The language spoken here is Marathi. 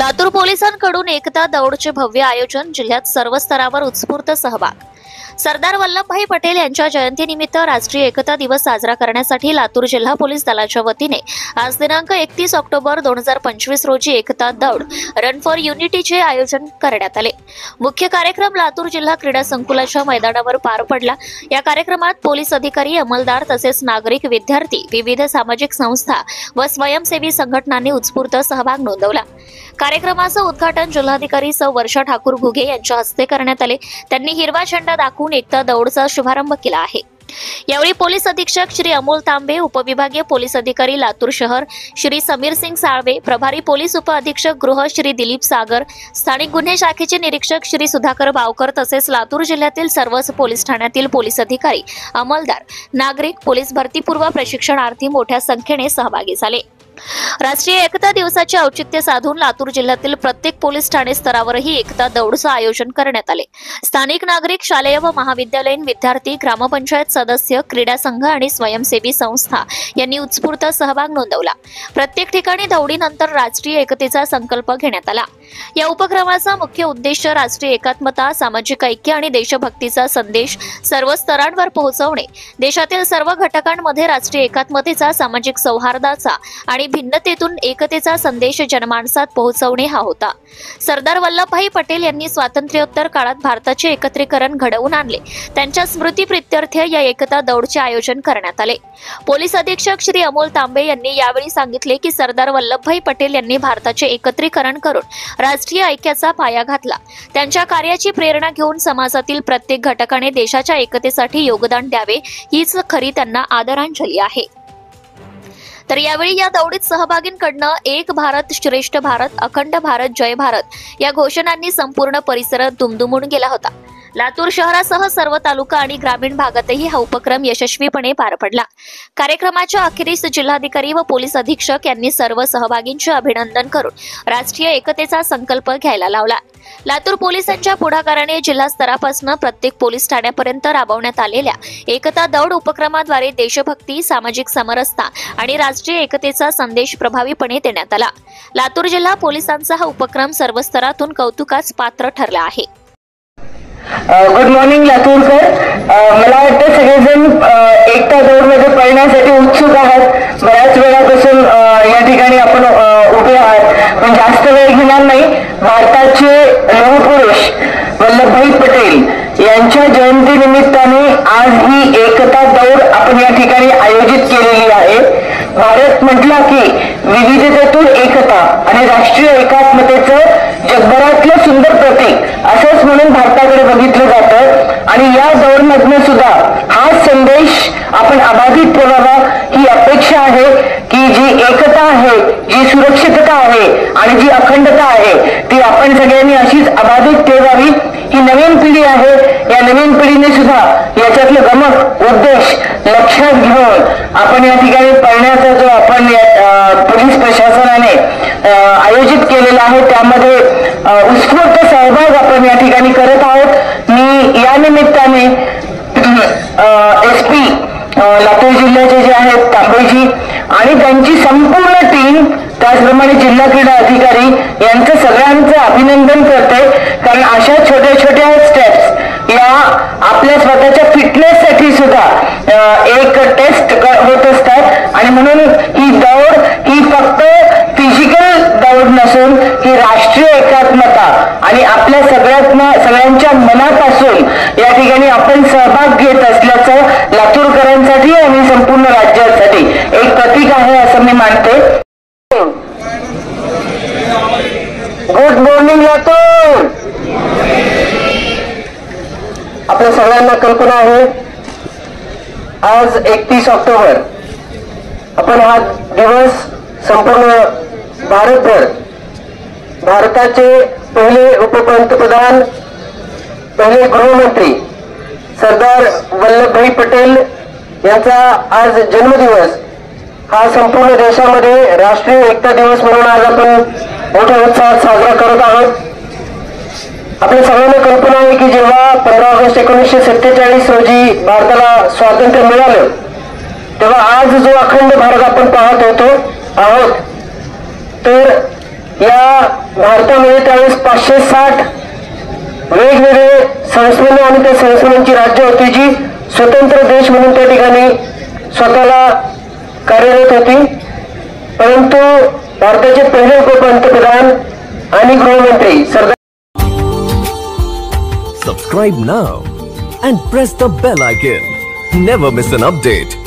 लातूर पोलिसांकडून एकता दौडचे भव्य आयोजन, जिल्ह्यात सर्व स्तरावर उत्स्फूर्त सहभाग। सरदार वल्लभभाई पटेल यांच्या जयंतीनिमित्त राष्ट्रीय एकता दिवस साजरा करण्यासाठी लातूर जिल्हा पोलीस दलाच्या वतीने आज दिनांक 31 ऑक्टोबर 2025 रोजी एकता दौड रन फॉर युनिटीचे आयोजन करण्यात आले। मुख्य कार्यक्रम लातूर जिल्हा क्रीडा संकुलाच्या मैदानावर पार पडला। या कार्यक्रमात पोलीस अधिकारी, अंमलदार तसेच नागरिक, विद्यार्थी, विविध सामाजिक संस्था व स्वयंसेवी संघटनांनी उत्स्फूर्त सहभाग नोंदवला। कार्यक्रमाचं उद्घाटन जिल्हाधिकारी सौ वर्षा ठाकूर घुगे यांच्या हस्ते करण्यात आले। त्यांनी हिरवा झेंडा दाखवून एकता दौडचा शुभारंभ केला आहे। यावेळी पोलीस अधीक्षक श्री अमोल तांबे, उपविभागीय पोलीस अधिकारी लातूर शहर श्री समीर सिंग साळवे, प्रभारी पोलीस उप अधीक्षक गृह श्री दिलीप सागर, स्थानिक गुन्हे शाखेचे निरीक्षक श्री सुधाकर बावकर तसेच लातूर जिल्ह्यातील सर्वच पोलीस ठाण्यातील पोलीस अधिकारी, अंमलदार, नागरिक, पोलीस भरतीपूर्व प्रशिक्षणार्थी मोठ्या संख्येने सहभागी झाले। राष्ट्रीय एकता दिवसाचे औचित्य साधून लातूर जिल्ह्यातील प्रत्येक पोलीस ठाणे स्तरावरही एकता दौडचं आयोजन करण्यात आले। स्थानिक नागरिक, शालेय व महाविद्यालयीन विद्यार्थी, ग्रामपंचायत सदस्य, क्रीडा संघ आणि स्वयंसेवी संस्था यांनी उत्स्फूर्त सहभाग नोंदवला। प्रत्येक ठिकाणी दौडीनंतर राष्ट्रीय एकतेचा संकल्प घेण्यात आला। या उपक्रमाचा मुख्य उद्देश राष्ट्रीय एकात्मता, सामाजिक ऐक्य आणि देशभक्तीचा संदेश सर्व स्तरांवर पोहोचवणे, देशातील सर्व घटकांमध्ये राष्ट्रीय एकात्मतेचा, सामाजिक सौहार्दाचा आणि भिन्नतेतून एकतेचा संदेश जनमानसात पोहोचवणे हा होता। सरदार वल्लभभाई पटेल यांनी स्वातंत्र्योत्तर काळात भारताचे एकत्रीकरण घडवून आणले। त्यांच्या स्मृतीप्रित्यर्थ या एकता दौडचे आयोजन करण्यात आले। पोलीस अधीक्षक श्री अमोल तांबे यांनी यावेळी सांगितले की सरदार वल्लभभाई पटेल यांनी भारताचे एकत्रीकरण करून राष्ट्रीय ऐक्याचा पाया घातला। त्यांच्या कार्याची प्रेरणा घेऊन समाजातील प्रत्येक घटकाने देशाच्या एकतेसाठी योगदान द्यावे, हीच खरी त्यांना आदरांजली आहे। तर यावेळी या दौडीत सहभागींकडनं एक भारत श्रेष्ठ भारत, अखंड भारत, जय भारत या घोषणांनी संपूर्ण परिसर दुमदुमून गेला होता। लातूर शहरासह सर्व तालुका आणि ग्रामीण भागातही हा उपक्रम यशस्वीपणे पार पडला। कार्यक्रमाच्या अखेरीस जिल्हाधिकारी व पोलीस अधीक्षक यांनी सर्व सहभागींचे अभिनंदन करून राष्ट्रीय एकतेचा संकल्प घ्यायला लावला। लातूर पोलिसांच्या पुढाकाराने जिल्हा स्तरापासून प्रत्येक पोलीस ठाण्यापर्यंत राबवण्यात आलेल्या एकता दौड उपक्रमाद्वारे देशभक्ती, सामाजिक समरसता आणि राष्ट्रीय एकतेचा संदेश प्रभावीपणे देण्यात आला। लातूर जिल्हा पोलिसांचा हा उपक्रम सर्व स्तरातून कौतुकास पात्र ठरला आहे। गुड मॉर्निंग लातूरकर, मला वाटतं सगळेजण एकता दौडमध्ये पळण्यासाठी उत्सुक आहात। बऱ्याच वेळापासून या ठिकाणी आपण उभे आहात, पण जास्त वेळ घेणार नाही। भारताचे लोहपुरुष वल्लभभाई पटेल यांच्या जयंती निमित्ताने आज ही एकता दौड आपण या ठिकाणी आयोजित केलेली आहे। भारत म्हटला की विविधतेतून एकता आणि राष्ट्रीय एकात्मतेचं जगभरातलं सुंदर प्रतीक असंच म्हणून भारताकडे बघितलं जातं आणि या दौडमधनं सुद्धा हा संदेश आपण अबाधित ठेवावा ही अपेक्षा आहे की जी एकता आहे, जी सुरक्षितता आहे आणि जी अखंडता आहे ती आपण सगळ्यांनी अशीच अबाधित ठेवावी। ही नवीन पिढी आहे, या नवीन पिढीने सुद्धा याच्यातलं गमक उद्देश लक्षात घेऊन आपण या ठिकाणी पळण्याचा जो आपण पोलीस प्रशासनाने आयोजित केलेला आहे त्यामध्ये उत्स्फूर्त सहभाग आपण या ठिकाणी करत आहोत। मी या निमित्ताने SP लातूर जिल्ह्याचे जे आहेत तांबेजी आणि त्यांची संपूर्ण टीम, त्याचप्रमाणे जिल्हा क्रीडा अधिकारी यांचं सगळ्यांचं अभिनंदन करते, कारण अशा छोट्या छोट्या स्टेप्स या आपल्या स्वतःच्या फिटनेससाठी सुद्धा एक टेस्ट होत असतात आणि म्हणून ही दौड ही फक्त फिजिकल दौड नसून ही राष्ट्रीय एकात्मता आणि आपल्या सगळ्यांच्या मनापासून या ठिकाणी आपण सहभाग घेत असल्याचं लातूरकरांसाठी आणि संपूर्ण राज्यासाठी एक प्रतीक आहे असं मी मानते। Good morning Latur. आपल्या सगळ्यांना कल्पना आहे आज 31 ऑक्टोबर आपण हा दिवस संपूर्ण भारतभर भारताचे पहिले उपपंतप्रधान, पहिले गृहमंत्री सरदार वल्लभभाई पटेल यांचा आज जन्मदिवस हा संपूर्ण देशामध्ये राष्ट्रीय एकता दिवस म्हणून आज आपण मोठ्या उत्साहात साजरा करत आहोत। आपल्या सगळ्यांना कल्पना आहे की जेव्हा 15 ऑगस्ट 1947 रोजी भारताला स्वातंत्र्य मिळालं तेव्हा आज जो अखंड भारत आपण पाहत आहोत तर या भारतामध्ये त्यावेळेस 560 वेगवेगळे संस्थाने आणि त्या संस्थांची राज्य होती जी स्वतंत्र देश म्हणून त्या ठिकाणी स्वतःला कार्यरत होती. परंतु भारताचे पहिले उपपंतप्रधान आणि गृहमंत्री सरदार. Subscribe now and press the bell icon. Never miss an update.